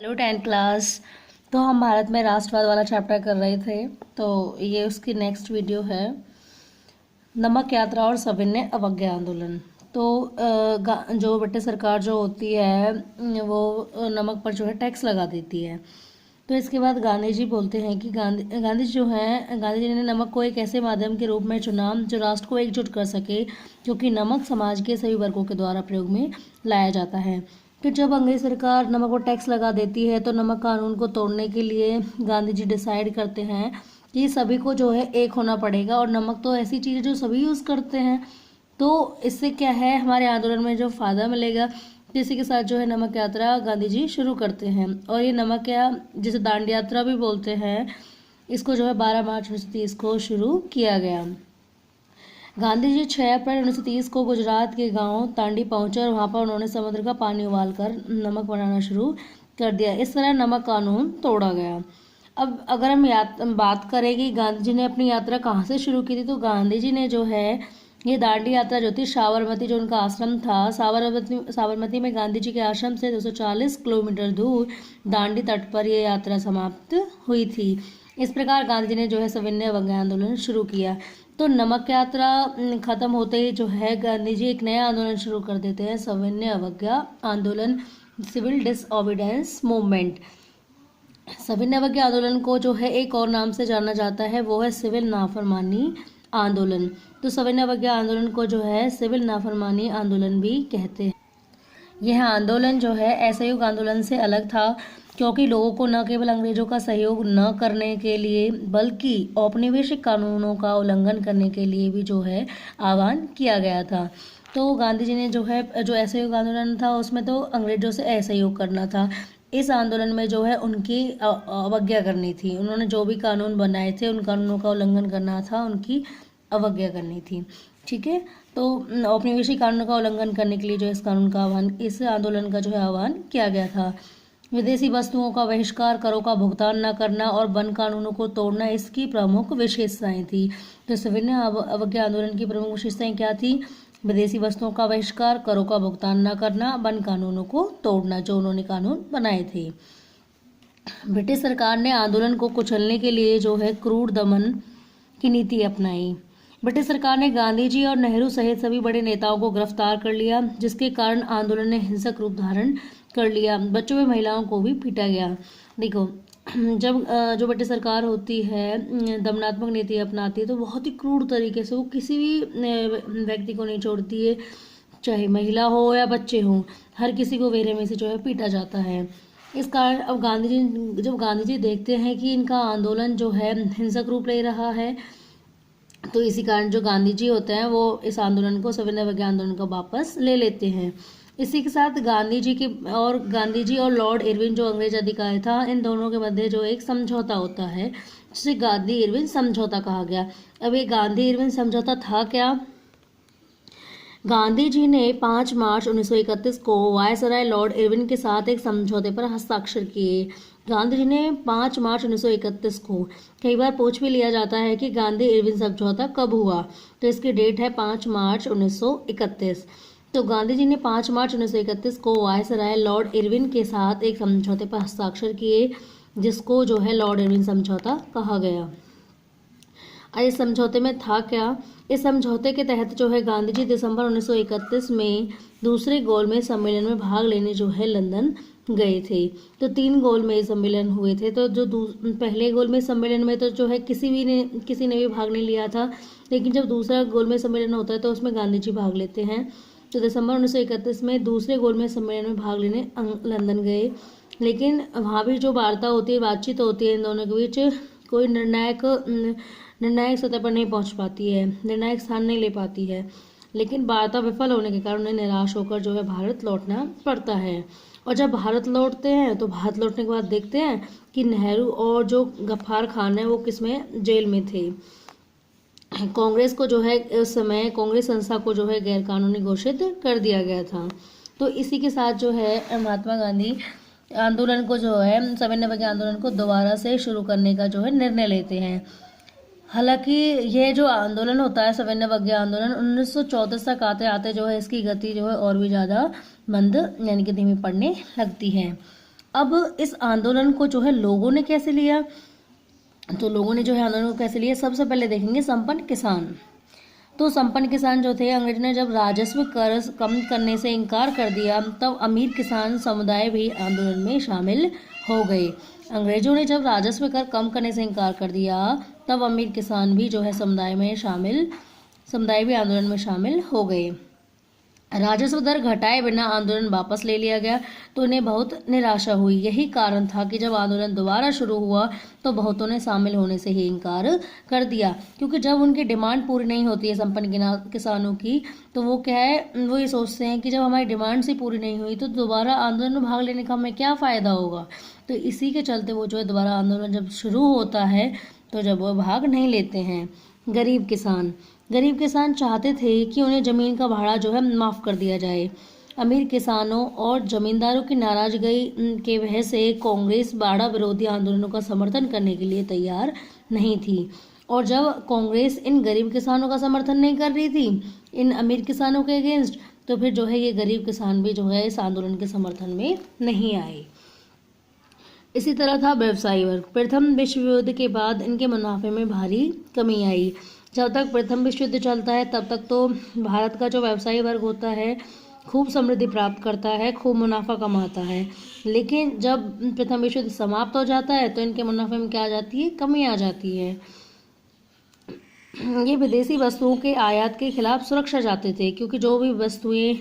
Hello 10th class. तो हम भारत में राष्ट्रवाद वाला चैप्टर कर रहे थे, तो ये उसकी नेक्स्ट वीडियो है। नमक यात्रा और सविनय अवज्ञा आंदोलन। तो जो ब्रिटिश सरकार जो होती है वो नमक पर जो है टैक्स लगा देती है। तो इसके बाद गांधी जी बोलते हैं कि गांधी जो है, गांधी जी ने नमक को एक ऐसे माध्यम के रूप में चुना जो राष्ट्र को एकजुट कर सके, क्योंकि नमक समाज के सभी वर्गों के द्वारा प्रयोग में लाया जाता है। कि जब अंग्रेज सरकार नमक पर टैक्स लगा देती है तो नमक कानून को तोड़ने के लिए गांधी जी डिसाइड करते हैं कि सभी को जो है एक होना पड़ेगा, और नमक तो ऐसी चीज़ है जो सभी यूज़ करते हैं। तो इससे क्या है, हमारे आंदोलन में जो फ़ायदा मिलेगा। इसी के साथ जो है नमक यात्रा गांधी जी शुरू करते हैं, और ये नमक या जिसे दांडी यात्रा भी बोलते हैं, इसको जो है 12 मार्च 1930 को शुरू किया गया। गांधी जी 6 अप्रैल 1930 को गुजरात के गांव तांडी पहुंचे, और वहां पर उन्होंने समुद्र का पानी उबालकर नमक बनाना शुरू कर दिया। इस तरह नमक कानून तोड़ा गया। अब अगर हम बात करें कि गांधी जी ने अपनी यात्रा कहाँ से शुरू की थी, तो गांधी जी ने जो है ये दांडी यात्रा जो थी, साबरमती जो उनका आश्रम था, साबरमती में गांधी जी के आश्रम से 240 किलोमीटर दूर दांडी तट पर यह यात्रा समाप्त हुई थी। इस प्रकार गांधी जी ने जो है सविनय अवज्ञा आंदोलन शुरू किया। तो नमक यात्रा खत्म होते ही जो है गांधी जी एक नया आंदोलन शुरू कर देते हैं, सविनय अवज्ञा आंदोलन, सिविल डिसओबीडियंस मूवमेंट। सविनय अवज्ञा आंदोलन को जो है एक और नाम से जाना जाता है, वो है सिविल नाफरमानी आंदोलन। तो सविनय अवज्ञा आंदोलन को जो है सिविल नाफरमानी आंदोलन भी कहते हैं। यह आंदोलन जो है असहयोग आंदोलन से अलग था, क्योंकि लोगों को न केवल अंग्रेजों का सहयोग न करने के लिए बल्कि औपनिवेशिक कानूनों का उल्लंघन करने के लिए भी जो है आह्वान किया गया था। तो गांधी जी ने जो है जो असहयोग आंदोलन था उसमें तो अंग्रेजों से असहयोग करना था। इस आंदोलन में जो है उनकी अवज्ञा करनी थी। उन्होंने जो भी कानून बनाए थे उन कानूनों का उल्लंघन करना था, उनकी अवज्ञा करनी थी। ठीक है। तो औपनिवेशिक कानून का उल्लंघन करने के लिए जो इस कानून का आह्वान, इस आंदोलन का जो है आह्वान किया गया था। विदेशी वस्तुओं का बहिष्कार, करों का भुगतान न करना और वन कानूनों को तोड़ना इसकी प्रमुख विशेषताएं थी। तो सविनय अवज्ञा आंदोलन की प्रमुख विशेषताएं क्या थी? विदेशी वस्तुओं का बहिष्कार, करों का भुगतान न करना, वन कानूनों को तोड़ना, जो उन्होंने कानून बनाए थे। ब्रिटिश सरकार ने आंदोलन को कुचलने के लिए जो है क्रूर दमन की नीति अपनाई। ब्रिटिश सरकार ने गांधी जी और नेहरू सहित सभी बड़े नेताओं को गिरफ्तार कर लिया, जिसके कारण आंदोलन ने हिंसक रूप धारण कर लिया। बच्चों व महिलाओं को भी पीटा गया। देखो, जब जो ब्रिटिश सरकार होती है दमनात्मक नीति अपनाती है, तो बहुत ही क्रूर तरीके से वो किसी भी व्यक्ति को नहीं छोड़ती है, चाहे महिला हो या बच्चे हों, हर किसी को वेरे में से जो है पीटा जाता है। इस कारण अब जब गांधी जी देखते हैं कि इनका आंदोलन जो है हिंसक रूप ले रहा है, तो इसी कारण जो गांधी जी होते हैं वो इस आंदोलन को, सविनय अवज्ञा आंदोलन को वापस ले लेते हैं। इसी के साथ गांधी जी और लॉर्ड इरविन जो अंग्रेज अधिकारी था, इन दोनों के मध्य जो एक समझौता होता है, जिसे गांधी इरविन समझौता कहा गया। अब ये गांधी इरविन समझौता था क्या? गांधी जी ने 5 मार्च 1931 को वायसराय लॉर्ड इरविन के साथ एक समझौते पर हस्ताक्षर किए। गांधी जी ने 5 मार्च 1931 को, कई बार पूछ भी लिया जाता है कि गांधी इरविन समझौता कब हुआ, तो इसकी डेट है 5 मार्च 1931। तो गांधी जी ने 5 मार्च 1931 को वायसराय लॉर्ड इरविन के साथ एक समझौते पर हस्ताक्षर किए, जिसको जो है लॉर्ड इरविन समझौता कहा गया। इस समझौते में था क्या? इस समझौते के तहत जो है गांधी जी दिसंबर 1931 में दूसरे गोलमेज सम्मेलन में भाग लेने जो है लंदन गए थे। तो 3 गोलमेज सम्मेलन हुए थे। तो जो पहले गोलमेज सम्मेलन में तो जो है किसी ने भी भाग नहीं लिया था, लेकिन जब दूसरा गोलमेज सम्मेलन होता है तो उसमें गांधी जी भाग लेते हैं। तो दिसंबर 1931 में दूसरे गोलमेज सम्मेलन में भाग लेने लंदन गए, लेकिन वहाँ भी जो वार्ता होती है, बातचीत होती है इन दोनों के बीच, कोई निर्णायक सतह पर नहीं पहुंच पाती है, निर्णायक स्थान नहीं ले पाती है। लेकिन वार्ता विफल होने के कारण उन्हें निराश होकर जो है भारत लौटना पड़ता है। और जब भारत लौटते हैं तो भारत लौटने के बाद देखते हैं कि नेहरू और जो गफ्फार खान है वो किसमें, जेल में थे। कांग्रेस को जो है उस समय कांग्रेस संस्था को जो है गैर कानूनी घोषित कर दिया गया था। तो इसी के साथ जो है महात्मा गांधी आंदोलन को जो है सविनय अवज्ञा आंदोलन को दोबारा से शुरू करने का जो है निर्णय लेते हैं। हालांकि यह जो आंदोलन होता है सविनय अवज्ञा आंदोलन 1934 तक आते आते जो है इसकी गति जो है और भी ज़्यादा मंद यानी कि धीमी पड़ने लगती है। अब इस आंदोलन को जो है लोगों ने कैसे लिया, तो लोगों ने जो है आंदोलन को कैसे लिया, सबसे पहले देखेंगे संपन्न किसान। तो संपन्न किसान जो थे, अंग्रेजों ने जब राजस्व कर कम करने से इनकार कर दिया, तब अमीर किसान समुदाय भी आंदोलन में शामिल हो गए। अंग्रेजों ने जब राजस्व कर कम करने से इनकार कर दिया, तब अमीर किसान भी जो है समुदाय भी आंदोलन में शामिल हो गए। राजस्व दर घटाए बिना आंदोलन वापस ले लिया गया, तो उन्हें बहुत निराशा हुई। यही कारण था कि जब आंदोलन दोबारा शुरू हुआ तो बहुतों ने शामिल होने से ही इनकार कर दिया, क्योंकि जब उनकी डिमांड पूरी नहीं होती है संपन्न किसानों की, तो वो क्या है, वो ये सोचते हैं कि जब हमारी डिमांड से पूरी नहीं हुई तो दोबारा आंदोलन में भाग लेने का हमें क्या फ़ायदा होगा। तो इसी के चलते वो जो है दोबारा आंदोलन जब शुरू होता है तो जब वो भाग नहीं लेते हैं। गरीब किसान चाहते थे कि उन्हें ज़मीन का भाड़ा जो है माफ़ कर दिया जाए। अमीर किसानों और जमींदारों की नाराजगी के वजह से कांग्रेस बाड़ा विरोधी आंदोलनों का समर्थन करने के लिए तैयार नहीं थी। और जब कांग्रेस इन गरीब किसानों का समर्थन नहीं कर रही थी, इन अमीर किसानों के अगेंस्ट, तो फिर जो है ये गरीब किसान भी जो है इस आंदोलन के समर्थन में नहीं आए। इसी तरह था व्यवसायी वर्ग। प्रथम विश्व युद्ध के बाद इनके मुनाफे में भारी कमी आई। जब तक प्रथम विश्व युद्ध चलता है तब तक तो भारत का जो व्यवसायी वर्ग होता है खूब समृद्धि प्राप्त करता है, खूब मुनाफा कमाता है। लेकिन जब प्रथम विश्व युद्ध समाप्त हो जाता है तो इनके मुनाफे में क्या आ जाती है, कमी आ जाती है। ये विदेशी वस्तुओं के आयात के खिलाफ सुरक्षा चाहते थे, क्योंकि जो भी वस्तुएं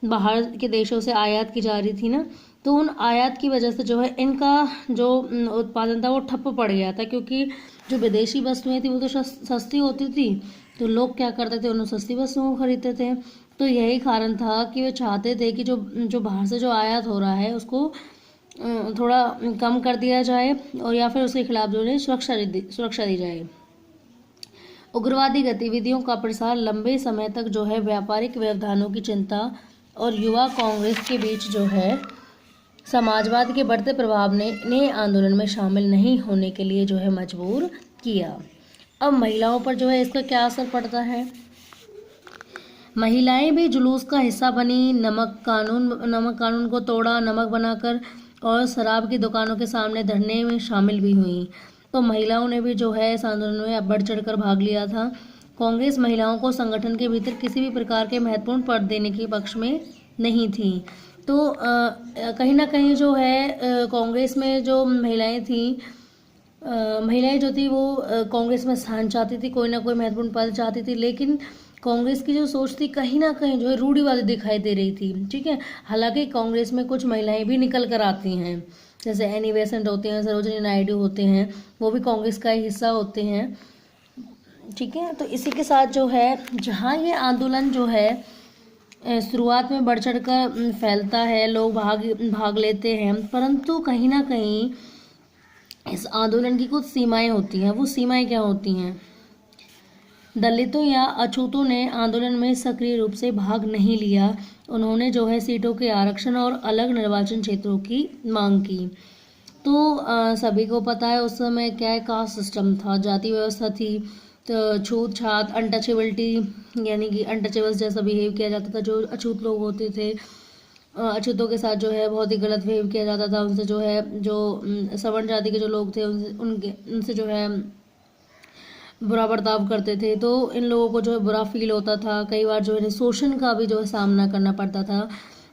बाहर के देशों से आयात की जा रही थी ना, तो उन आयात की वजह से जो है इनका जो उत्पादन था वो ठप्प पड़ गया था, क्योंकि जो विदेशी वस्तुएं थी वो तो सस्ती होती थी, तो लोग क्या करते थे, उन सस्ती वस्तुओं को खरीदते थे। तो यही कारण था कि वे चाहते थे कि जो बाहर से जो आयात हो रहा है उसको थोड़ा कम कर दिया जाए, और या फिर उसके खिलाफ जो है सुरक्षा दी जाए। उग्रवादी गतिविधियों का प्रसार लंबे समय तक जो है व्यापारिक व्यवधानों की चिंता और युवा कांग्रेस के बीच जो है समाजवाद के बढ़ते प्रभाव ने इन्हें आंदोलन में शामिल नहीं होने के लिए जो है मजबूर किया। अब महिलाओं पर जो है इसका क्या असर पड़ता है। महिलाएं भी जुलूस का हिस्सा बनी। नमक कानून को तोड़ा, नमक बनाकर और शराब की दुकानों के सामने धरने में शामिल भी हुई। तो महिलाओं ने भी जो है इस आंदोलन में बढ़ चढ़कर भाग लिया था। कांग्रेस महिलाओं को संगठन के भीतर किसी भी प्रकार के महत्वपूर्ण पद देने के पक्ष में नहीं थी। तो कहीं ना कहीं जो है कांग्रेस में जो महिलाएं जो थी वो कांग्रेस में स्थान चाहती थी, कोई ना कोई महत्वपूर्ण पद चाहती थी, लेकिन कांग्रेस की जो सोच थी कहीं ना कहीं जो है रूढ़िवादी दिखाई दे रही थी। ठीक है, हालांकि कांग्रेस में कुछ महिलाएं भी निकल कर आती हैं, जैसे एनी बेसेंट होते हैं, सरोजिनी नायडू होते हैं, वो भी कांग्रेस का ही हिस्सा होते हैं। ठीक है, तो इसी के साथ जो है जहाँ ये आंदोलन जो है शुरुआत में बढ़ चढ़ कर फैलता है, लोग भाग लेते हैं, परंतु कहीं ना कहीं इस आंदोलन की कुछ सीमाएं होती हैं। वो सीमाएं क्या होती हैं? दलितों या अछूतों ने आंदोलन में सक्रिय रूप से भाग नहीं लिया। उन्होंने जो है सीटों के आरक्षण और अलग निर्वाचन क्षेत्रों की मांग की। तो सभी को पता है उस समय क्या है, कास्ट सिस्टम था, जाति व्यवस्था थी, तो छूत छात, अनटचेबिलिटी, यानी कि अनटचेबल्स जैसा बिहेव किया जाता था। जो अछूत लोग होते थे, अछूतों के साथ जो है बहुत ही गलत बिहेव किया जाता था। उनसे जो है जो सवर्ण जाति के जो लोग थे उनसे जो है बुरा बर्ताव करते थे। तो इन लोगों को जो है बुरा फील होता था, कई बार जो है शोषण का भी जो है सामना करना पड़ता था।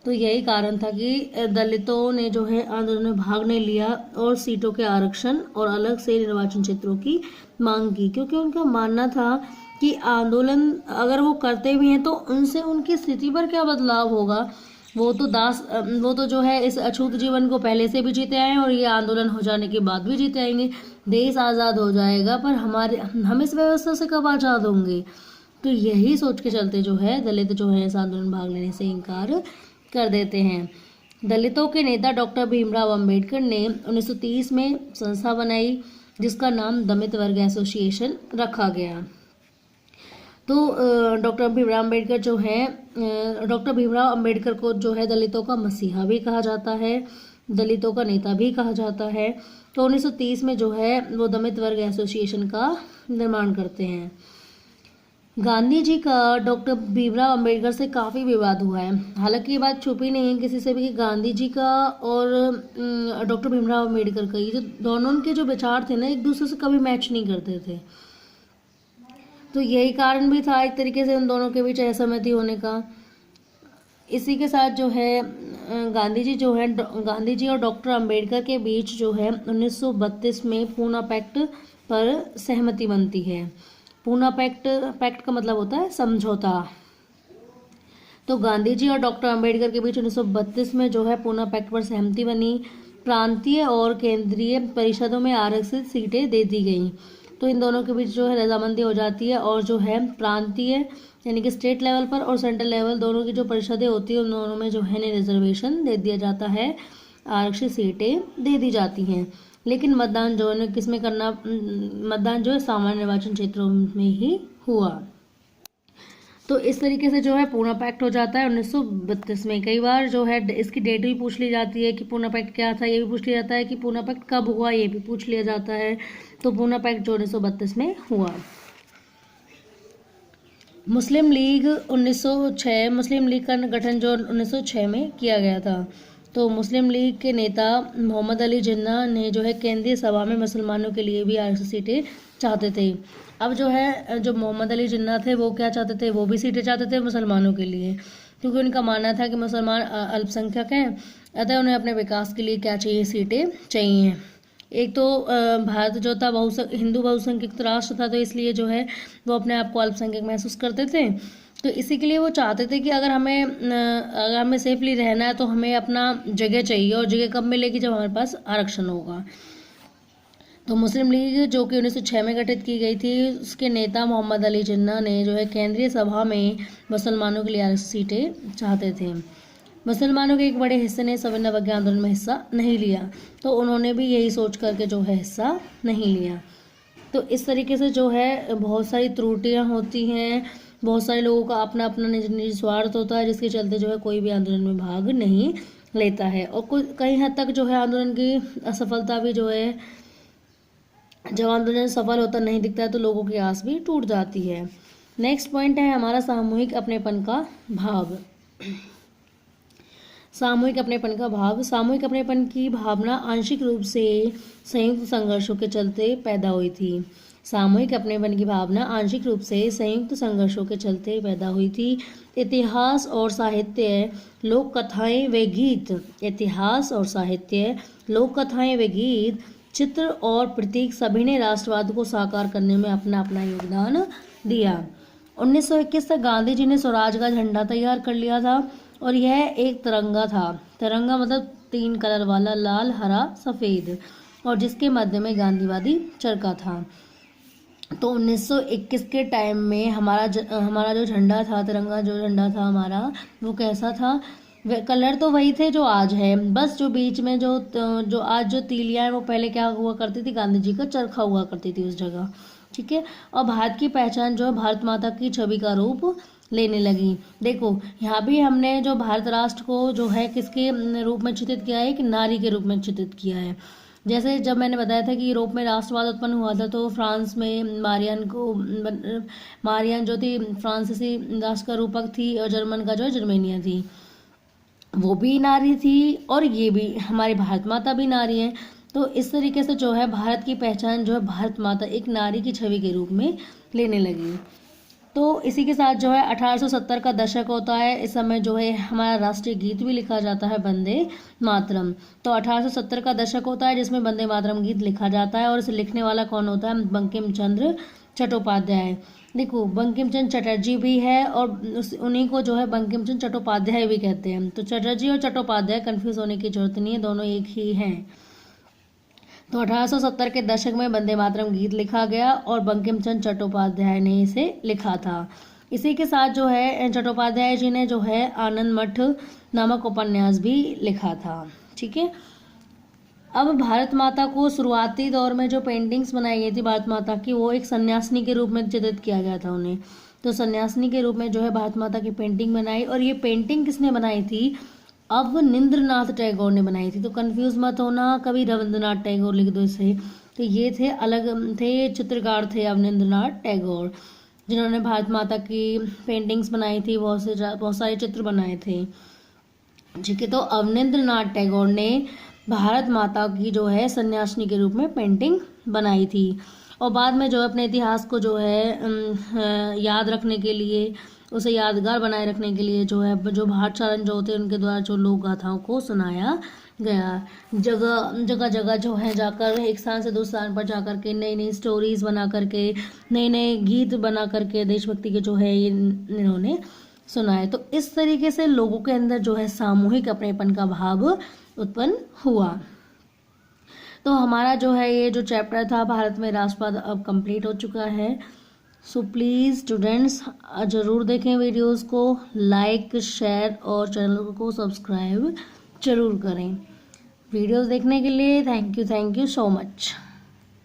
तो यही कारण था कि दलितों ने जो है आंदोलन में भाग नहीं लिया और सीटों के आरक्षण और अलग से निर्वाचन क्षेत्रों की मांग की, क्योंकि उनका मानना था कि आंदोलन अगर वो करते भी हैं तो उनसे उनकी स्थिति पर क्या बदलाव होगा। वो तो जो है इस अछूत जीवन को पहले से भी जीते आए हैं और ये आंदोलन हो जाने के बाद भी जीते आएंगे। देश आज़ाद हो जाएगा पर हम इस व्यवस्था से कब आज़ाद होंगे। तो यही सोच के चलते जो है दलित जो है इस आंदोलन में भाग लेने से इनकार कर देते हैं। दलितों के नेता डॉक्टर भीमराव अंबेडकर ने 1930 में संस्था बनाई जिसका नाम दलित वर्ग एसोसिएशन रखा गया। तो डॉक्टर भीमराव अंबेडकर को जो है दलितों का मसीहा भी कहा जाता है, दलितों का नेता भी कहा जाता है। तो 1930 में जो है वो दलित वर्ग एसोसिएशन का निर्माण करते हैं। गांधी जी का डॉक्टर भीमराव अंबेडकर से काफ़ी विवाद हुआ है। हालांकि ये बात छुपी नहीं है किसी से भी कि गांधी जी का और डॉक्टर भीमराव अंबेडकर का, ये जो दोनों के जो विचार थे ना, एक दूसरे से कभी मैच नहीं करते थे। तो यही कारण भी था एक तरीके से उन दोनों के बीच असहमति होने का। इसी के साथ जो है गांधी जी और डॉक्टर अंबेडकर के बीच जो है 1932 में पूना पैक्ट पर सहमति बनती है। पूना पैक्ट का मतलब होता है समझौता। तो गांधी जी और डॉक्टर अंबेडकर के बीच 1932 में जो है पूना पैक्ट पर सहमति बनी। प्रांतीय और केंद्रीय परिषदों में आरक्षित सीटें दे दी गई। तो इन दोनों के बीच जो है रजामंदी हो जाती है, और जो है प्रांतीय यानी कि स्टेट लेवल पर और सेंट्रल लेवल दोनों की जो परिषदें होती है उन दोनों में जो है रिजर्वेशन दे दिया जाता है, आरक्षित सीटें दे दी जाती हैं। लेकिन मतदान जो है किस में करना, मतदान जो है सामान्य निर्वाचन क्षेत्रों में ही हुआ। तो इस तरीके से जो है पूना पैक्ट हो जाता है 1932 में। कई बार जो है इसकी डेट भी पूछ ली जाती है कि पूना पैक्ट क्या था, ये भी पूछ लिया जाता है कि पूना पैक्ट कब हुआ, ये भी पूछ लिया जाता है। तो पूना पैक्ट जो 1932 में हुआ। मुस्लिम लीग 1906, मुस्लिम लीग का गठन जो 1906 में किया गया था। तो मुस्लिम लीग के नेता मोहम्मद अली जिन्ना ने जो है केंद्रीय सभा में मुसलमानों के लिए भी आरक्षित सीटें चाहते थे। अब जो है जो मोहम्मद अली जिन्ना थे वो क्या चाहते थे, वो भी सीटें चाहते थे मुसलमानों के लिए, क्योंकि उनका मानना था कि मुसलमान अल्पसंख्यक हैं, अतः उन्हें अपने विकास के लिए क्या चाहिए, सीटें चाहिए। एक तो भारत जो था हिंदू बहुसंख्यक राष्ट्र था, तो इसलिए जो है वो अपने आप को अल्पसंख्यक महसूस करते थे। तो इसी के लिए वो चाहते थे कि अगर हमें सेफली रहना है तो हमें अपना जगह चाहिए, और जगह कब मिलेगी, जब हमारे पास आरक्षण होगा। तो मुस्लिम लीग जो कि 1906 में गठित की गई थी, उसके नेता मोहम्मद अली जिन्ना ने जो है केंद्रीय सभा में मुसलमानों के लिए आरक्षित सीटें चाहते थे। मुसलमानों के एक बड़े हिस्से ने सविनय अवज्ञा आंदोलन में हिस्सा नहीं लिया, तो उन्होंने भी यही सोच करके जो है हिस्सा नहीं लिया। तो इस तरीके से जो है बहुत सारी त्रुटियां होती हैं, बहुत सारे लोगों का अपना अपना निजी स्वार्थ होता है, जिसके चलते जो है कोई भी आंदोलन में भाग नहीं लेता है। और कई हद तक जो है आंदोलन की असफलता भी जो है, जब आंदोलन सफल होता नहीं दिखता है तो लोगों की आस भी टूट जाती है। नेक्स्ट पॉइंट है हमारा सामूहिक अपनेपन का भाव। सामूहिक अपनेपन का भाव। सामूहिक अपनेपन की भावना आंशिक रूप से संयुक्त संघर्षों के चलते पैदा हुई थी। सामूहिक अपनेपन की भावना आंशिक रूप से संयुक्त संघर्षों के चलते पैदा हुई थी। इतिहास और साहित्य, लोक कथाएं व गीत, इतिहास और साहित्य, लोक कथाएं व गीत, चित्र और प्रतीक सभी ने राष्ट्रवाद को साकार करने में अपना अपना योगदान दिया। 1921 तक गांधी जी ने स्वराज का झंडा तैयार कर लिया था, और यह एक तिरंगा था। तिरंगा मतलब 3 कलर वाला, लाल, हरा, सफ़ेद, और जिसके मध्य में गांधीवादी चरखा था। तो 1921 के टाइम में हमारा जो झंडा था, तिरंगा जो झंडा था हमारा, वो कैसा था, कलर तो वही थे जो आज है, बस जो बीच में जो आज जो तीलियां हैं वो पहले क्या हुआ करती थी, गांधी जी का चरखा हुआ करती थी उस जगह, ठीक है। और भारत की पहचान जो है भारत माता की छवि का रूप लेने लगी। देखो यहाँ भी हमने जो भारत राष्ट्र को जो है किसके रूप में चित्रित किया है, कि नारी के रूप में चित्रित किया है। जैसे जब मैंने बताया था कि यूरोप में राष्ट्रवाद उत्पन्न हुआ था, तो फ्रांस में मारियन जो थी फ्रांसीसी राष्ट्र का रूपक थी, और जर्मन का जो है जर्मेनिया थी, वो भी नारी थी, और ये भी हमारी भारत माता भी नारी है। तो इस तरीके से जो है भारत की पहचान जो है भारत माता एक नारी की छवि के रूप में लेने लगी। तो इसी के साथ जो है 1870 का दशक होता है। इस समय जो है हमारा राष्ट्रीय गीत भी लिखा जाता है, वंदे मातरम। तो 1870 का दशक होता है जिसमें वंदे मातरम गीत लिखा जाता है, और इसे लिखने वाला कौन होता है, बंकिम चंद्र चट्टोपाध्याय। देखो बंकिम चंद्र चटर्जी भी है, और उन्हीं को जो है बंकिम चंद्र चट्टोपाध्याय भी कहते हैं। तो चटर्जी और चट्टोपाध्याय कंफ्यूज होने की जरूरत नहीं है, दोनों एक ही हैं। तो 1870 के दशक में वंदे मातरम गीत लिखा गया, और बंकिम चंद्र चट्टोपाध्याय ने इसे लिखा था। इसी के साथ जो है चट्टोपाध्याय जी ने जो है आनंद मठ नामक उपन्यास भी लिखा था, ठीक है। अब भारत माता को शुरुआती दौर में जो पेंटिंग्स बनाई गई थी भारत माता की, वो एक सन्यासिनी के रूप में चित्रित किया गया था उन्हें। तो सन्यासिनी के रूप में जो है भारत माता की पेंटिंग बनाई, और ये पेंटिंग किसने बनाई थी, अवनींद्रनाथ टैगोर ने बनाई थी। तो कंफ्यूज मत होना, कभी रविंद्रनाथ टैगोर लिख दो इसे। तो ये थे चित्रकार थे अवनींद्रनाथ टैगोर। जिन्होंने भारत माता की पेंटिंग्स बनाई थी, बहुत सारे चित्र बनाए थे। ठीक है, तो अवनींद्रनाथ टैगोर ने भारत माता की जो है सन्यासिनी के रूप में पेंटिंग बनाई थी। और बाद में जो है अपने इतिहास को जो है याद रखने के लिए, उसे यादगार बनाए रखने के लिए जो है जो भाटसारण जो होते हैं उनके द्वारा जो लोक गाथाओं को सुनाया गया। जगह जगह जगह जो है जाकर एक स्थान से दूसरे स्थान पर जाकर के नई नई स्टोरीज बना करके, नए नए गीत बना करके देशभक्ति के जो है इन्होंने सुनाए। तो इस तरीके से लोगों के अंदर जो है सामूहिक अपनेपन का भाव उत्पन्न हुआ। तो हमारा जो है ये जो चैप्टर था भारत में राष्ट्रवाद अब कंप्लीट हो चुका है। सो प्लीज़ स्टूडेंट्स ज़रूर देखें वीडियोस को, लाइक शेयर और चैनल को सब्सक्राइब जरूर करें। वीडियोस देखने के लिए थैंक यू सो मच।